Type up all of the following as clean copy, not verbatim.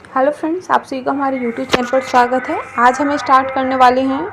Hello friends, आप सभी का हमारे यूट्यूब चैनल पर स्वागत है। आज हम स्टार्ट करने वाले हैं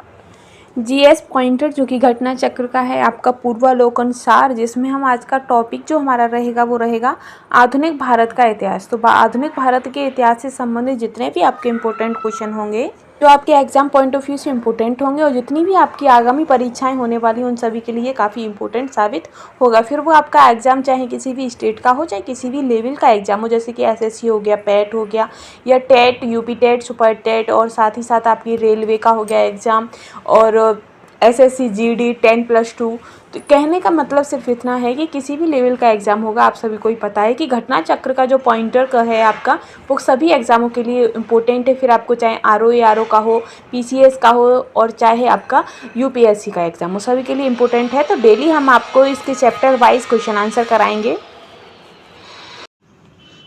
जीएस पॉइंटर, जो कि घटना चक्र का है आपका पूर्वावलोकन सार, जिसमें हम आज का टॉपिक जो हमारा रहेगा वो रहेगा आधुनिक भारत का इतिहास। तो आधुनिक भारत के इतिहास से संबंधित जितने भी आपके इम्पोर्टेंट क्वेश्चन होंगे, जो आपके एग्जाम पॉइंट ऑफ व्यू से इम्पोर्टेंट होंगे और जितनी भी आपकी आगामी परीक्षाएं होने वाली उन सभी के लिए काफ़ी इम्पोर्टेंट साबित होगा। फिर वो आपका एग्जाम चाहे किसी भी स्टेट का हो, चाहे किसी भी लेवल का एग्जाम हो, जैसे कि एसएससी हो गया, पैट हो गया, या TET, UP TET, super TET, और साथ ही साथ आपकी रेलवे का हो गया एग्ज़ाम, और एसएससी जीडी 10+2। तो कहने का मतलब सिर्फ इतना है कि किसी भी लेवल का एग्ज़ाम होगा, आप सभी को ही पता है कि घटना चक्र का जो पॉइंटर का है आपका, वो सभी एग्ज़ामों के लिए इम्पोर्टेंट है। फिर आपको चाहे आरओ का हो, पीसीएस का हो, और चाहे आपका यूपीएससी का एग्ज़ाम हो, सभी के लिए इम्पोर्टेंट है। तो डेली हम आपको इसके चैप्टर वाइज क्वेश्चन आंसर कराएंगे।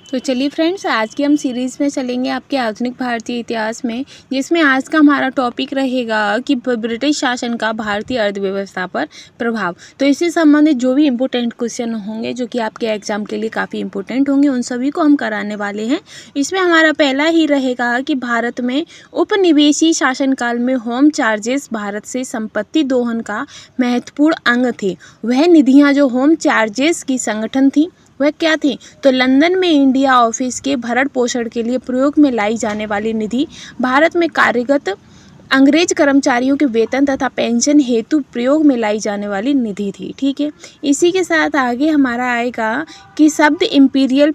तो चलिए फ्रेंड्स, आज की हम सीरीज़ में चलेंगे आपके आधुनिक भारतीय इतिहास में, जिसमें आज का हमारा टॉपिक रहेगा कि ब्रिटिश शासन का भारतीय अर्थव्यवस्था पर प्रभाव। तो इससे संबंधित जो भी इम्पोर्टेंट क्वेश्चन होंगे, जो कि आपके एग्जाम के लिए काफ़ी इम्पोर्टेंट होंगे, उन सभी को हम कराने वाले हैं। इसमें हमारा पहला ही रहेगा कि भारत में उपनिवेशी शासनकाल में होम चार्जेस भारत से संपत्ति दोहन का महत्वपूर्ण अंग थे। वह निधियाँ जो होम चार्जेस की संगठन थी वह क्या थी? तो लंदन में इंडिया ऑफिस के भरण पोषण के लिए प्रयोग में लाई जाने वाली निधि भारत में कार्यरत अंग्रेज कर्मचारियों के वेतन तथा पेंशन हेतु प्रयोग में लाई जाने वाली निधि थी। ठीक है, इसी के साथ आगे हमारा आएगा कि शब्द इंपीरियल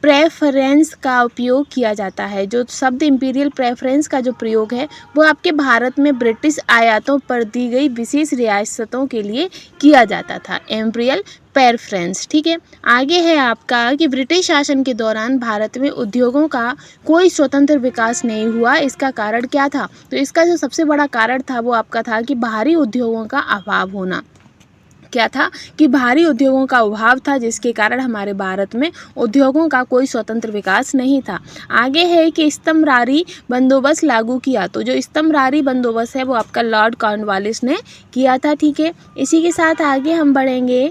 प्रेफरेंस का उपयोग किया जाता है। जो शब्द इंपीरियल प्रेफरेंस का जो प्रयोग है वो आपके भारत में ब्रिटिश आयातों पर दी गई विशेष रियासतों के लिए किया जाता था, इंपीरियल प्रेफरेंस। ठीक है, आगे है आपका कि ब्रिटिश शासन के दौरान भारत में उद्योगों का कोई स्वतंत्र विकास नहीं हुआ। इसका कारण क्या था? तो इसका जो सबसे बड़ा कारण था वो आपका था कि बाहरी उद्योगों का अभाव होना। क्या था? कि भारी उद्योगों का अभाव था, जिसके कारण हमारे भारत में उद्योगों का कोई स्वतंत्र विकास नहीं था। आगे है कि स्तंभरारी बंदोबस्त लागू किया। तो जो स्तंभरारी बंदोबस्त है वो आपका लॉर्ड कॉर्नवालिस ने किया था। ठीक है, इसी के साथ आगे हम बढ़ेंगे।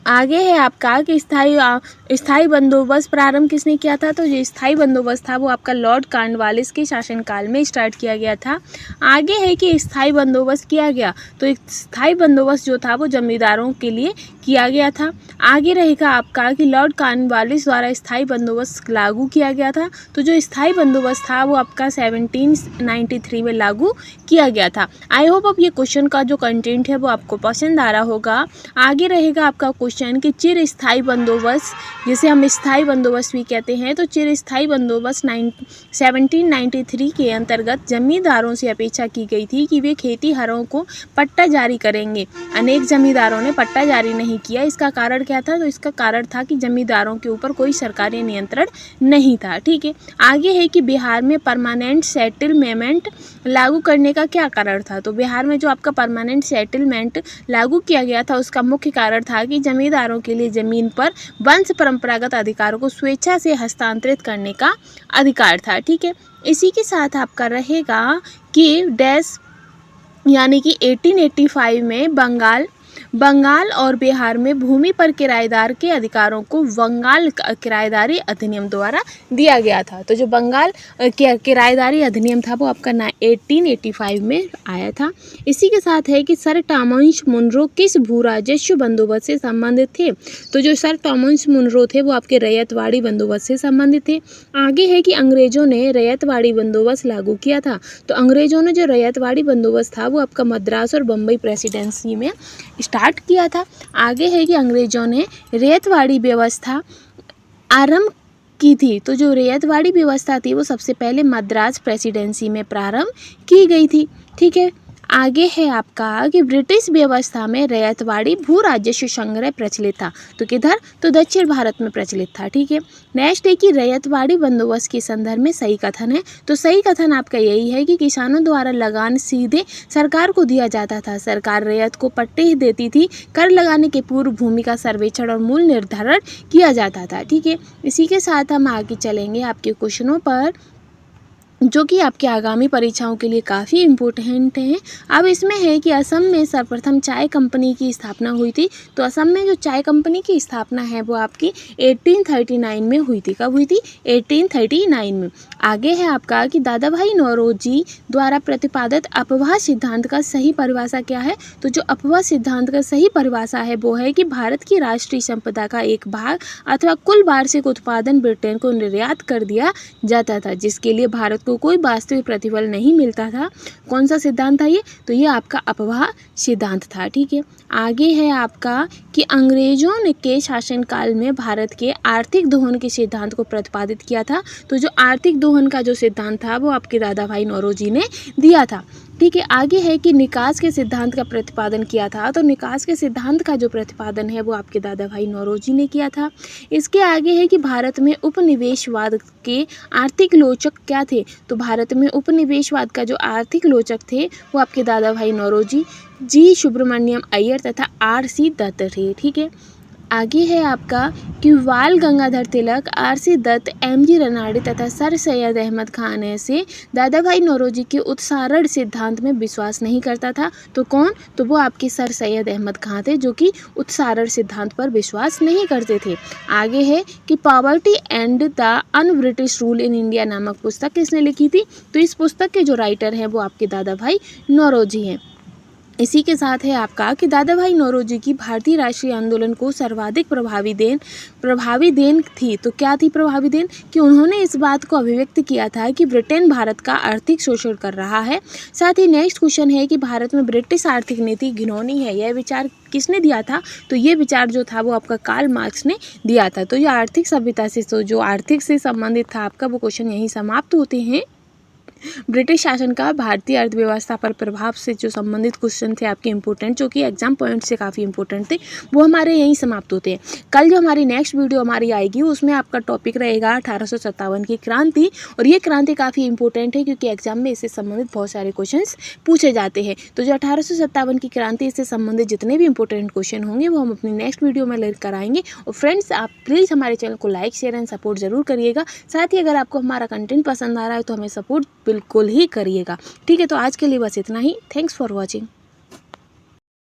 आगे है आपका कि स्थायी बंदोबस्त प्रारंभ किसने किया था? तो जो स्थायी बंदोबस्त था वो आपका लॉर्ड कॉर्नवालिस के शासनकाल में स्टार्ट किया गया था। आगे है कि स्थायी बंदोबस्त किया गया, तो स्थायी बंदोबस्त जो था वो जमींदारों के लिए किया गया था। आगे रहेगा आपका कि लॉर्ड कॉर्नवालिस द्वारा स्थायी बंदोबस्त लागू किया गया था। तो जो स्थायी बंदोबस्त था वो आपका 1793 में लागू किया गया था। आई होप अब ये क्वेश्चन का जो कंटेंट है वो आपको पसंद आ रहा होगा। आगे रहेगा आपका क्वेश्चन कि चिर स्थायी बंदोबस्त, जिसे हम स्थायी बंदोबस्त भी कहते हैं, तो चिर स्थायी बंदोबस्त 1793 के अंतर्गत जमींदारों से अपेक्षा की गई थी कि वे खेती हरों को पट्टा जारी करेंगे। अनेक जमींदारों ने पट्टा जारी नहीं किया। इसका कारण क्या था? तो इसका कारण था कि जमींदारों के ऊपर कोई सरकारी नियंत्रण नहीं था। ठीक है, आगे है कि बिहार में परमानेंट सेटलमेंट लागू करने का क्या कारण था? तो बिहार में जो आपका परमानेंट सेटलमेंट लागू किया गया था उसका मुख्य कारण था कि जमींदारों के लिए जमीन पर वंश परंपरागत अधिकारों को स्वेच्छा से हस्तांतरित करने का अधिकार था। ठीक है, इसी के साथ आपका रहेगा कि डैश, यानी कि 1885 में बंगाल और बिहार में भूमि पर किराएदार के अधिकारों को बंगाल किराएदारी अधिनियम द्वारा दिया गया था। तो जो बंगाल किराएदारी अधिनियम था वो आपका 1885 में आया था। इसी के साथ है कि सर टॉमस मुनरो किस भू राजस्व बंदोबस्त से संबंधित थे? तो जो सर टॉमस मुनरो थे वो आपके रैयतवाड़ी बंदोबस्त से संबंधित थे। आगे है कि अंग्रेजों ने रैयतवाड़ी बंदोबस्त लागू किया था। तो अंग्रेजों ने जो रैयतवाड़ी बंदोबस्त था वो आपका मद्रास और बम्बई प्रेसिडेंसी में स्टार्ट किया था। आगे है कि अंग्रेजों ने रैयतवाड़ी व्यवस्था आरंभ की थी। तो जो रैयतवाड़ी व्यवस्था थी वो सबसे पहले मद्रास प्रेसिडेंसी में प्रारंभ की गई थी। ठीक है, आगे है आपका कि ब्रिटिश व्यवस्था में रैयतवाड़ी भू राजस्व संग्रह प्रचलित था। तो किधर? तो दक्षिण भारत में प्रचलित था। ठीक है, नेक्स्ट है कि रैयतवाड़ी बंदोबस्त के संदर्भ में सही कथन है। तो सही कथन आपका यही है कि किसानों द्वारा लगान सीधे सरकार को दिया जाता था। सरकार रैयत को पट्टे ही देती थी। कर लगाने के पूर्व भूमि का सर्वेक्षण और मूल्य निर्धारण किया जाता था। ठीक है, इसी के साथ हम आगे चलेंगे आपके क्वेश्चनों पर। जो कि आपके आगामी परीक्षाओं के लिए काफ़ी इम्पोर्टेंट हैं। अब इसमें है कि असम में सर्वप्रथम चाय कंपनी की स्थापना हुई थी। तो असम में जो चाय कंपनी की स्थापना है वो आपकी 1839 में हुई थी। कब हुई थी? 1839 में। आगे है आपका कि दादा भाई नौरोजी द्वारा प्रतिपादित अपवाह सिद्धांत का सही परिभाषा क्या है? तो जो अपवाह सिद्धांत का सही परिभाषा है वो है कि भारत की राष्ट्रीय संपदा का एक भाग अथवा कुल वार्षिक उत्पादन ब्रिटेन को निर्यात कर दिया जाता था, जिसके लिए भारत को कोई वास्तविक प्रतिफल नहीं मिलता था। कौन सा सिद्धांत था ये? तो ये आपका अपवाह सिद्धांत था। ठीक है, आगे है आपका कि अंग्रेजों ने के शासनकाल में भारत के आर्थिक दोहन के सिद्धांत को प्रतिपादित किया था। तो जो आर्थिक दोहन का जो सिद्धांत था वो आपके दादा भाई नौरोजी ने दिया था। ठीक है, आगे है कि निकास के सिद्धांत का प्रतिपादन किया था। तो निकास के सिद्धांत का जो प्रतिपादन है वो आपके दादा भाई नौरोजी ने किया था। इसके आगे है कि भारत में उपनिवेशवाद के आर्थिक लोचक क्या थे? तो भारत में उपनिवेशवाद का जो आर्थिक लोचक थे वो आपके दादा भाई नौरोजी, जी सुब्रमण्यम अय्यर तथा आर.सी. दत्त थे। ठीक है, आगे है आपका कि बाल गंगाधर तिलक, आर.सी. दत्त, एम.जी. रनाडे तथा सर सैयद अहमद खान ऐसे दादा भाई नौरोजी के उत्सारण सिद्धांत में विश्वास नहीं करता था। तो कौन? तो वो आपके सर सैयद अहमद खान थे जो कि उत्सारण सिद्धांत पर विश्वास नहीं करते थे। आगे है कि poverty and the un British rule in India नामक पुस्तक किसने लिखी थी? तो इस पुस्तक के जो राइटर हैं वो आपके दादा भाई नौरोजी हैं। इसी के साथ है आपका कि दादा भाई नौरोजी की भारतीय राष्ट्रीय आंदोलन को सर्वाधिक प्रभावी देन थी। तो क्या थी प्रभावी देन? कि उन्होंने इस बात को अभिव्यक्त किया था कि ब्रिटेन भारत का आर्थिक शोषण कर रहा है। साथ ही नेक्स्ट क्वेश्चन है कि भारत में ब्रिटिश आर्थिक नीति घिनौनी है। यह विचार किसने दिया था? तो ये विचार जो था वो आपका कार्ल मार्क्स ने दिया था। तो ये आर्थिक सभ्यता से जो आर्थिक से संबंधित था आपका वो क्वेश्चन यहीं समाप्त होते हैं। ब्रिटिश शासन का भारतीय अर्थव्यवस्था पर प्रभाव से जो संबंधित क्वेश्चन थे आपके इंपॉर्टेंट, जो कि एग्जाम पॉइंट से काफ़ी इंपॉर्टेंट थे, वो हमारे यहीं समाप्त होते हैं। कल जो हमारी नेक्स्ट वीडियो हमारी आएगी उसमें आपका टॉपिक रहेगा 1857 की क्रांति। और ये क्रांति काफ़ी इंपॉर्टेंट है क्योंकि एग्जाम में इससे संबंधित बहुत सारे क्वेश्चन पूछे जाते हैं। तो जो 1857 की क्रांति से संबंधित जितने भी इंपॉर्टेंट क्वेश्चन होंगे वो हम अपनी नेक्स्ट वीडियो में लेकर आएंगे। और फ्रेंड्स, आप प्लीज़ हमारे चैनल को लाइक, शेयर एंड सपोर्ट जरूर करिएगा। साथ ही अगर आपको हमारा कंटेंट पसंद आ रहा है तो हमें सपोर्ट बिल्कुल ही करिएगा। ठीक है, तो आज के लिए बस इतना ही। Thanks for watching.